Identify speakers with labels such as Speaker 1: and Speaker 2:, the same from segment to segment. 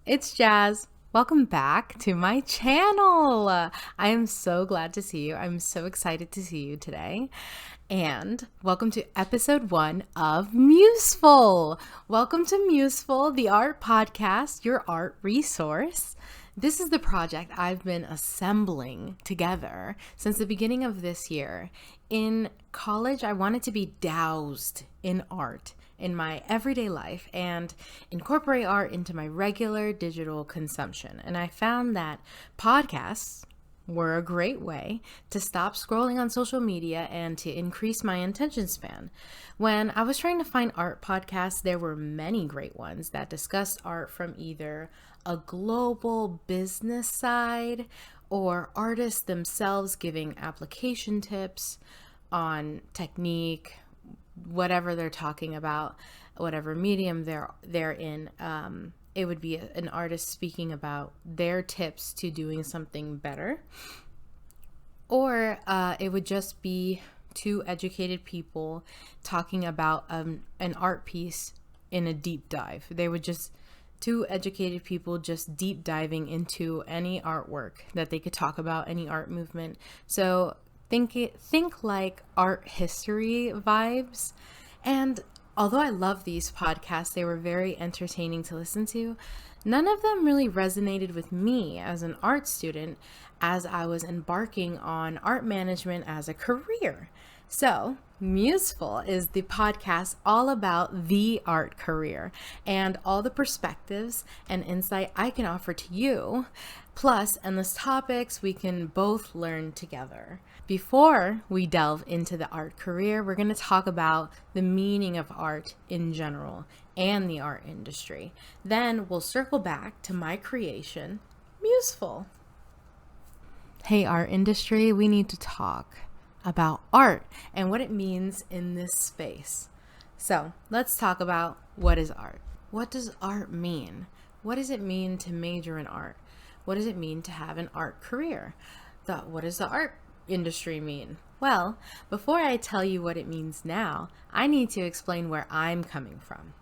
Speaker 1: it's Jazz. Welcome back to my channel. I am so glad to see you. I'm so excited to see you today. And welcome to episode 1 of Museful. Welcome to Museful, the art podcast, your art resource. This is the project I've been assembling together since the beginning of this year. In college, I wanted to be doused in art in my everyday life and incorporate art into my regular digital consumption. And I found that podcasts were a great way to stop scrolling on social media and to increase my attention span. When I was trying to find art podcasts, there were many great ones that discussed art from either a global business side or artists themselves giving application tips on technique, whatever they're talking about, whatever medium they're in. It would be an artist speaking about their tips to doing something better, or it would just be two educated people talking about an art piece in a deep dive. They would just two educated people just deep diving into any artwork that they could talk about, any art movement. So think like art history vibes. And although I love these podcasts, they were very entertaining to listen to, none of them really resonated with me as an art student as I was embarking on art management as a career. So, Museful is the podcast all about the art career and all the perspectives and insight I can offer to you, plus endless topics we can both learn together. Before we delve into the art career, we're going to talk about the meaning of art in general and the art industry. Then we'll circle back to my creation, Museful. Hey, art industry, we need to talk about art and what it means in this space. So let's talk about what is art. What does art mean? What does it mean to major in art? What does it mean to have an art career? What does the art industry mean? Well, before I tell you what it means now, I need to explain where I'm coming from.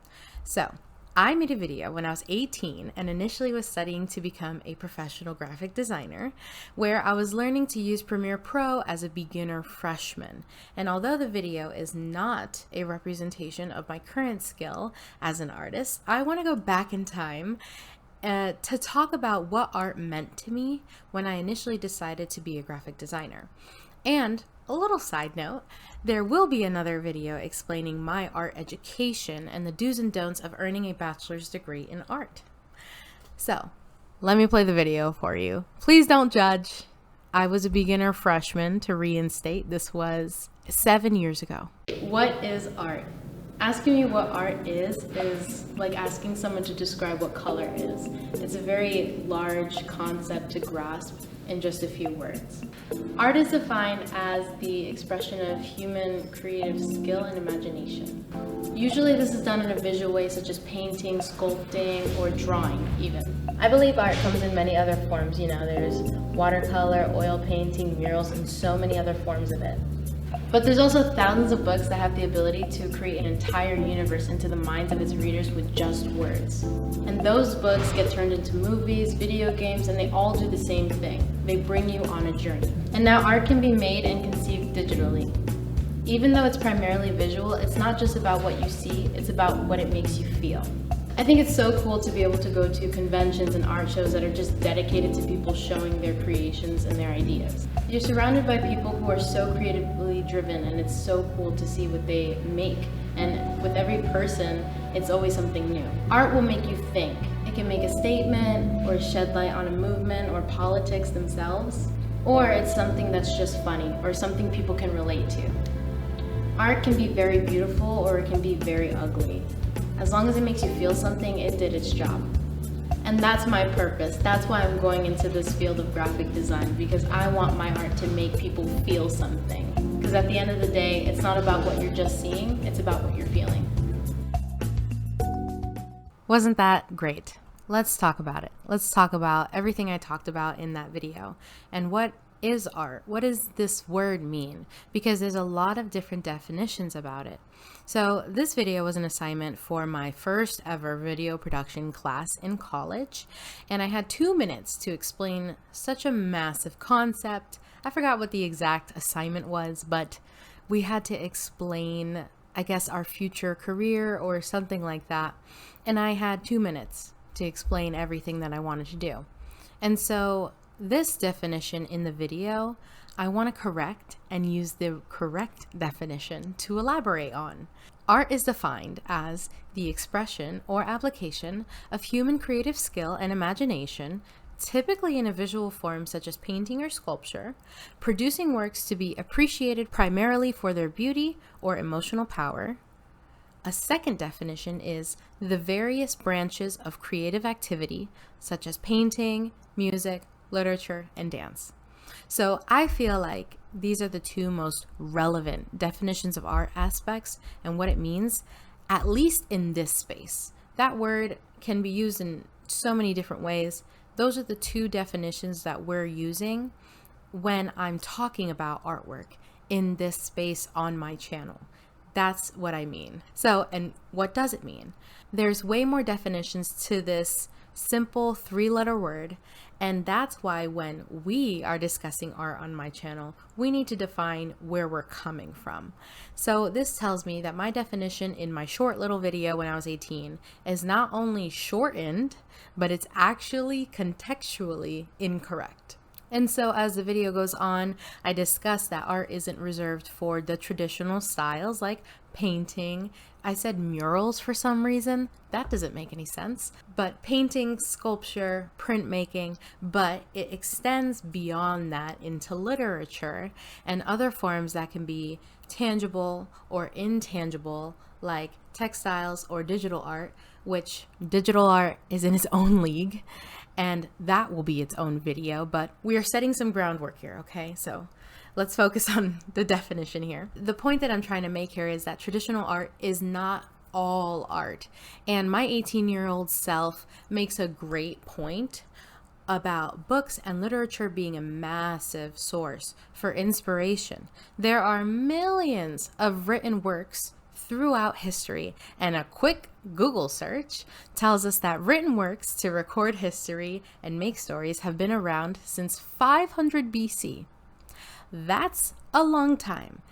Speaker 1: So I made a video when I was 18 and initially was studying to become a professional graphic designer, where I was learning to use Premiere Pro as a beginner freshman. And although the video is not a representation of my current skill as an artist, I want to go back in time to talk about what art meant to me when I initially decided to be a graphic designer. And a little side note, there will be another video explaining my art education and the do's and don'ts of earning a bachelor's degree in art. So, let me play the video for you. Please don't judge. I was a beginner freshman, to reinstate. This was 7 years ago. What is art? Asking me what art is like asking someone to describe what color is. It's a very large concept to grasp in just a few words. Art is defined as the expression of human creative skill and imagination. Usually this is done in a visual way, such as painting, sculpting, or drawing even. I believe art comes in many other forms. There's watercolor, oil painting, murals, and so many other forms of it. But there's also thousands of books that have the ability to create an entire universe into the minds of its readers with just words. And those books get turned into movies, video games, and they all do the same thing. They bring you on a journey. And now art can be made and conceived digitally. Even though it's primarily visual, it's not just about what you see, it's about what it makes you feel. I think it's so cool to be able to go to conventions and art shows that are just dedicated to people showing their creations and their ideas. You're surrounded by people who are so creatively driven, and it's so cool to see what they make. And with every person, it's always something new. Art will make you think. It can make a statement or shed light on a movement or politics themselves, or it's something that's just funny or something people can relate to. Art can be very beautiful or it can be very ugly. As long as it makes you feel something, it did its job. And that's my purpose. That's why I'm going into this field of graphic design, because I want my art to make people feel something. Because at the end of the day, it's not about what you're just seeing, it's about what you're feeling. Wasn't that great? Let's talk about it. Let's talk about everything I talked about in that video and what is art? What does this word mean? Because there's a lot of different definitions about it. So this video was an assignment for my first ever video production class in college, and I had 2 minutes to explain such a massive concept. I forgot what the exact assignment was, but we had to explain, I guess, our future career or something like that. And I had 2 minutes to explain everything that I wanted to do. And so this definition in the video, I want to correct and use the correct definition to elaborate on. Art is defined as the expression or application of human creative skill and imagination, typically in a visual form such as painting or sculpture, producing works to be appreciated primarily for their beauty or emotional power. A second definition is the various branches of creative activity such as painting, music, literature, and dance. So I feel like these are the two most relevant definitions of art aspects and what it means, at least in this space. That word can be used in so many different ways. Those are the two definitions that we're using when I'm talking about artwork in this space on my channel. That's what I mean. So, and what does it mean? There's way more definitions to this simple 3-letter word, and that's why when we are discussing art on my channel, we need to define where we're coming from. So this tells me that my definition in my short little video when I was 18 is not only shortened, but it's actually contextually incorrect. And so as the video goes on, I discuss that art isn't reserved for the traditional styles like painting. I said murals for some reason. That doesn't make any sense. But painting, sculpture, printmaking, but it extends beyond that into literature and other forms that can be tangible or intangible, like textiles or digital art, which digital art is in its own league, and that will be its own video, but we are setting some groundwork here, okay? So let's focus on the definition here. The point that I'm trying to make here is that traditional art is not all art, and my 18-year-old self makes a great point about books and literature being a massive source for inspiration. There are millions of written works throughout history, and a quick Google search tells us that written works to record history and make stories have been around since 500 BC. That's a long time.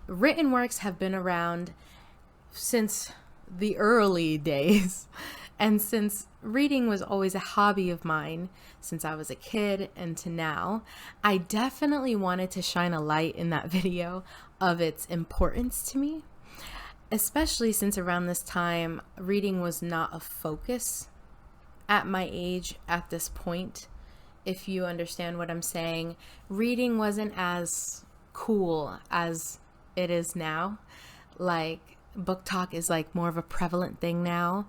Speaker 1: Written works have been around since the early days, and since reading was always a hobby of mine since I was a kid and to now, I definitely wanted to shine a light in that video of its importance to me. Especially since around this time, reading was not a focus at my age at this point. If you understand what I'm saying, reading wasn't as cool as it is now. Like, book talk is like more of a prevalent thing now.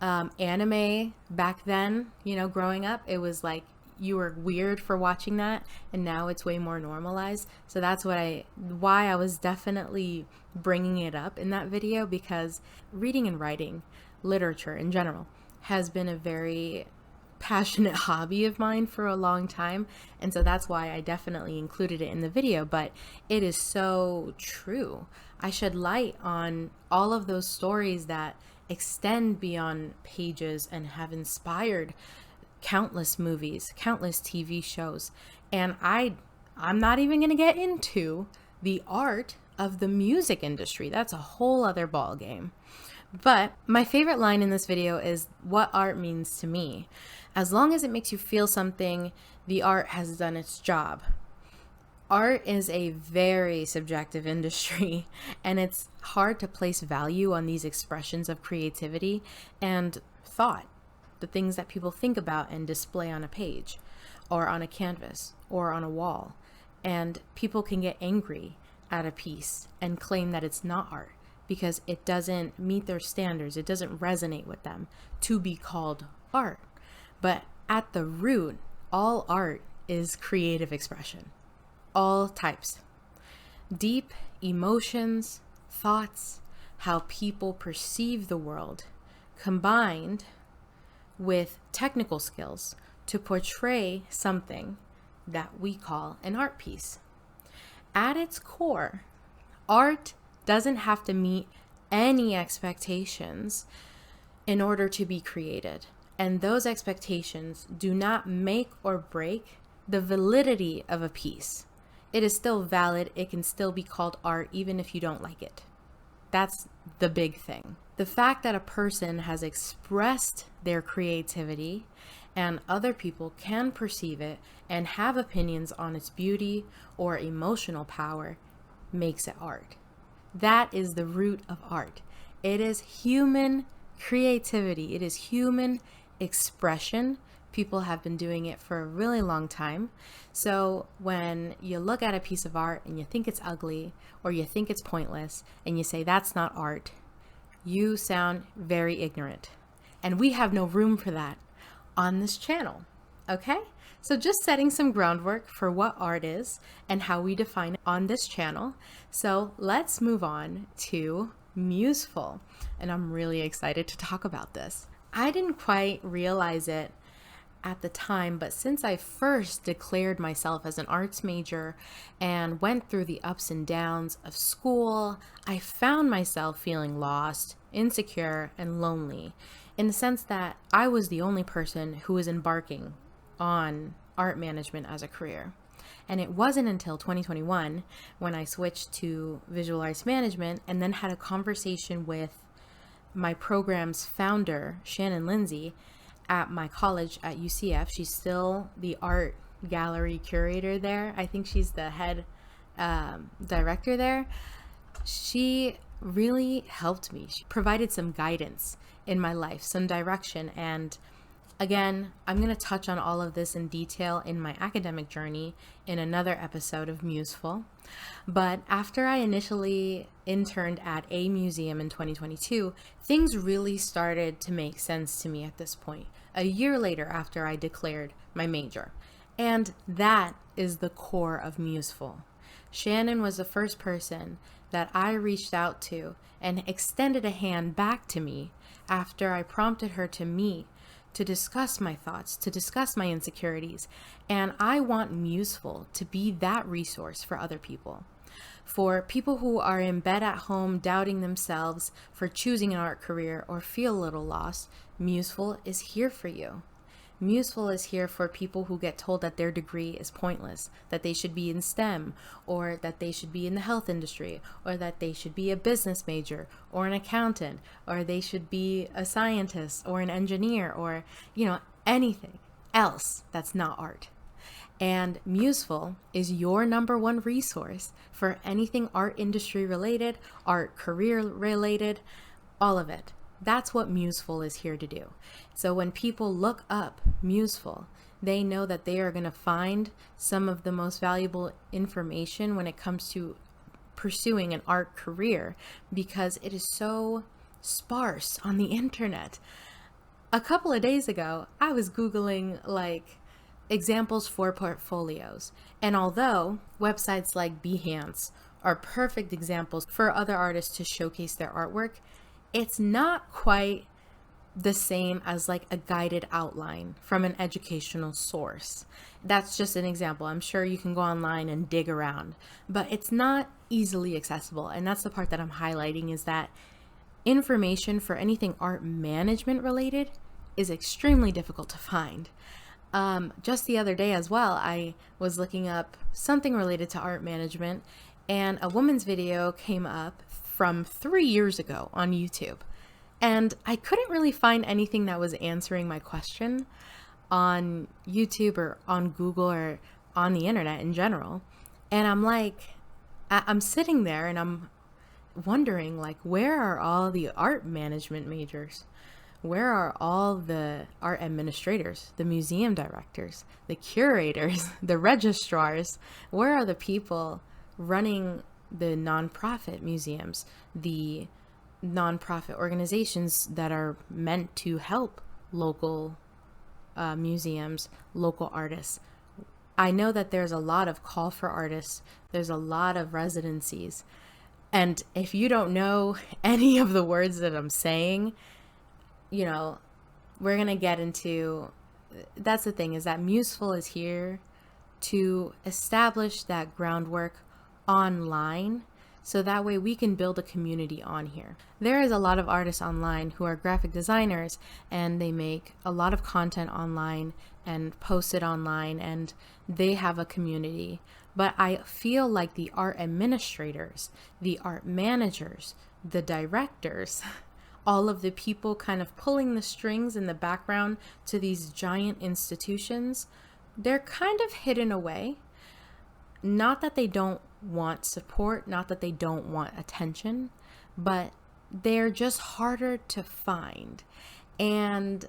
Speaker 1: Anime back then, you know, growing up, it was like you were weird for watching that, and now it's way more normalized. So that's why I was definitely bringing it up in that video, because reading and writing, literature in general, has been a very passionate hobby of mine for a long time, and so that's why I definitely included it in the video. But it is so true. I shed light on all of those stories that extend beyond pages and have inspired countless movies, countless TV shows, and I'm not even going to get into the art of the music industry. That's a whole other ball game. But my favorite line in this video is what art means to me. As long as it makes you feel something, the art has done its job. Art is a very subjective industry, and it's hard to place value on these expressions of creativity and thought, the things that people think about and display on a page or on a canvas or on a wall. And people can get angry at a piece and claim that it's not art because it doesn't meet their standards, it doesn't resonate with them to be called art. But at the root, all art is creative expression, all types. Deep emotions, thoughts, how people perceive the world, combined with technical skills to portray something that we call an art piece. At its core, art doesn't have to meet any expectations in order to be created. And those expectations do not make or break the validity of a piece. It is still valid. It can still be called art even if you don't like it. That's the big thing. The fact that a person has expressed their creativity and other people can perceive it and have opinions on its beauty or emotional power makes it art. That is the root of art. It is human creativity. It is human expression. People have been doing it for a really long time. So when you look at a piece of art and you think it's ugly or you think it's pointless and you say that's not art, you sound very ignorant. And we have no room for that on this channel. Okay? So just setting some groundwork for what art is and how we define it on this channel. So let's move on to Museful. And I'm really excited to talk about this. I didn't quite realize it at the time, but since I first declared myself as an arts major and went through the ups and downs of school, I found myself feeling lost, insecure, and lonely, in the sense that I was the only person who was embarking on art management as a career. And it wasn't until 2021 when I switched to visual arts management and then had a conversation with my program's founder, Shannon Lindsay, at my college at UCF. She's still the art gallery curator there. I think she's the head director there. She really helped me. She provided some guidance in my life, some direction. And again, I'm going to touch on all of this in detail in my academic journey in another episode of Museful. But after I initially interned at a museum in 2022, things really started to make sense to me at this point, a year later after I declared my major. And that is the core of Museful. Shannon was the first person that I reached out to and extended a hand back to me after I prompted her to meet to discuss my thoughts, to discuss my insecurities. And I want Museful to be that resource for other people. For people who are in bed at home doubting themselves for choosing an art career or feel a little lost, Museful is here for you. Museful is here for people who get told that their degree is pointless, that they should be in STEM, or that they should be in the health industry, or that they should be a business major, or an accountant, or they should be a scientist, or an engineer, or, anything else that's not art. And Museful is your number one resource for anything art industry related, art career related, all of it. That's what Museful is here to do. So when people look up Museful, they know that they are going to find some of the most valuable information when it comes to pursuing an art career, because it is so sparse on the internet. A couple of days ago, I was Googling examples for portfolios. And although websites like Behance are perfect examples for other artists to showcase their artwork, it's not quite the same as a guided outline from an educational source. That's just an example. I'm sure you can go online and dig around, but it's not easily accessible. And that's the part that I'm highlighting, is that information for anything art management related is extremely difficult to find. Just the other day as well, I was looking up something related to art management, and a woman's video came up from 3 years ago on YouTube. And I couldn't really find anything that was answering my question on YouTube or on Google or on the internet in general. And I'm sitting there and I'm wondering, where are all the art management majors? Where are all the art administrators, the museum directors, the curators, the registrars? Where are the people running the nonprofit museums, the nonprofit organizations that are meant to help local museums, local artists? I know that there's a lot of call for artists. There's a lot of residencies. And if you don't know any of the words that I'm saying, we're going to get into, that's the thing, is that Museful is here to establish that groundwork online, so that way we can build a community on here. There is a lot of artists online who are graphic designers, and they make a lot of content online and post it online, and they have a community. But I feel like the art administrators, the art managers, the directors, all of the people kind of pulling the strings in the background to these giant institutions, they're kind of hidden away. Not that they don't want support, not that they don't want attention, but they're just harder to find. And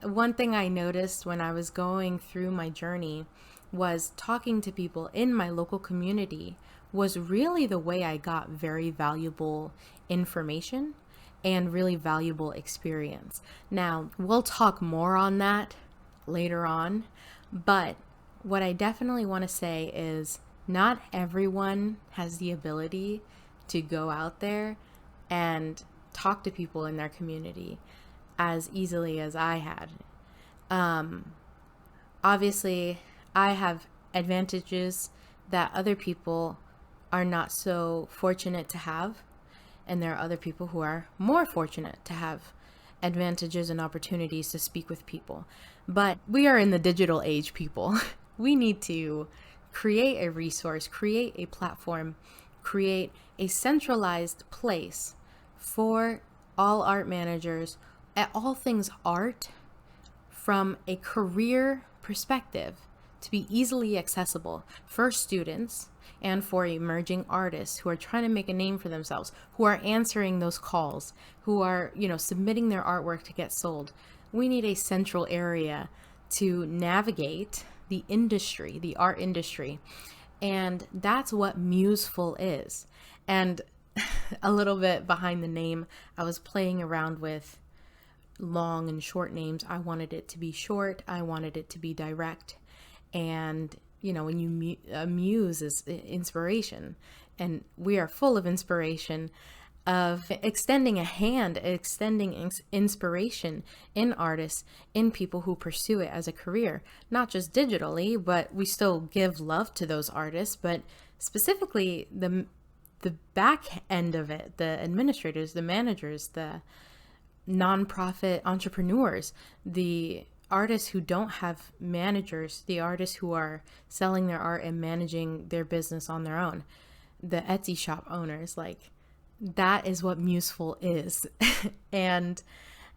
Speaker 1: one thing I noticed when I was going through my journey was talking to people in my local community was really the way I got very valuable information and really valuable experience. Now, we'll talk more on that later on, but what I definitely want to say is not everyone has the ability to go out there and talk to people in their community as easily as I had. Obviously, I have advantages that other people are not so fortunate to have, and there are other people who are more fortunate to have advantages and opportunities to speak with people. But we are in the digital age, people. We need to create a resource, create a platform, create a centralized place for all art managers at all things art from a career perspective to be easily accessible for students and for emerging artists who are trying to make a name for themselves, who are answering those calls, who are, submitting their artwork to get sold. We need a central area to navigate the industry, the art industry. And that's what Museful is. And a little bit behind the name, I was playing around with long and short names. I wanted it to be short. I wanted it to be direct. And, when you muse is inspiration, and we are full of inspiration, of extending a hand, extending inspiration in artists, in people who pursue it as a career, not just digitally, but we still give love to those artists, but specifically the back end of it, the administrators, the managers, the nonprofit entrepreneurs, the artists who don't have managers, the artists who are selling their art and managing their business on their own, the Etsy shop owners. Like, that is what Museful is. And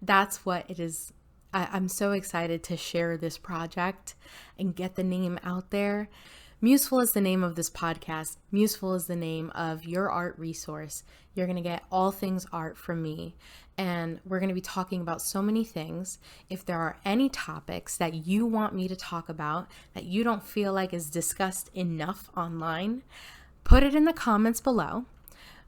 Speaker 1: that's what it is. I'm so excited to share this project and get the name out there. Museful is the name of this podcast. Museful is the name of your art resource. You're going to get all things art from me. And we're going to be talking about so many things. If there are any topics that you want me to talk about that you don't feel like is discussed enough online, put it in the comments below.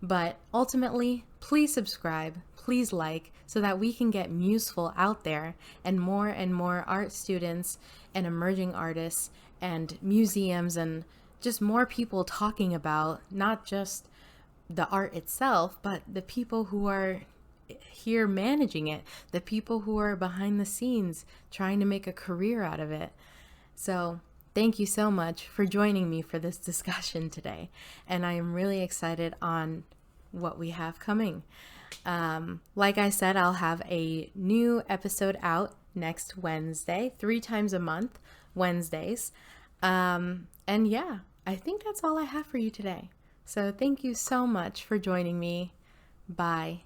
Speaker 1: But ultimately, please subscribe, please like, so that we can get Museful out there and more art students and emerging artists and museums and just more people talking about not just the art itself, but the people who are here managing it, the people who are behind the scenes trying to make a career out of it. So thank you so much for joining me for this discussion today. And I am really excited on what we have coming. Like I said, I'll have a new episode out next Wednesday, 3 times a month, Wednesdays. And yeah, I think that's all I have for you today. So thank you so much for joining me. Bye.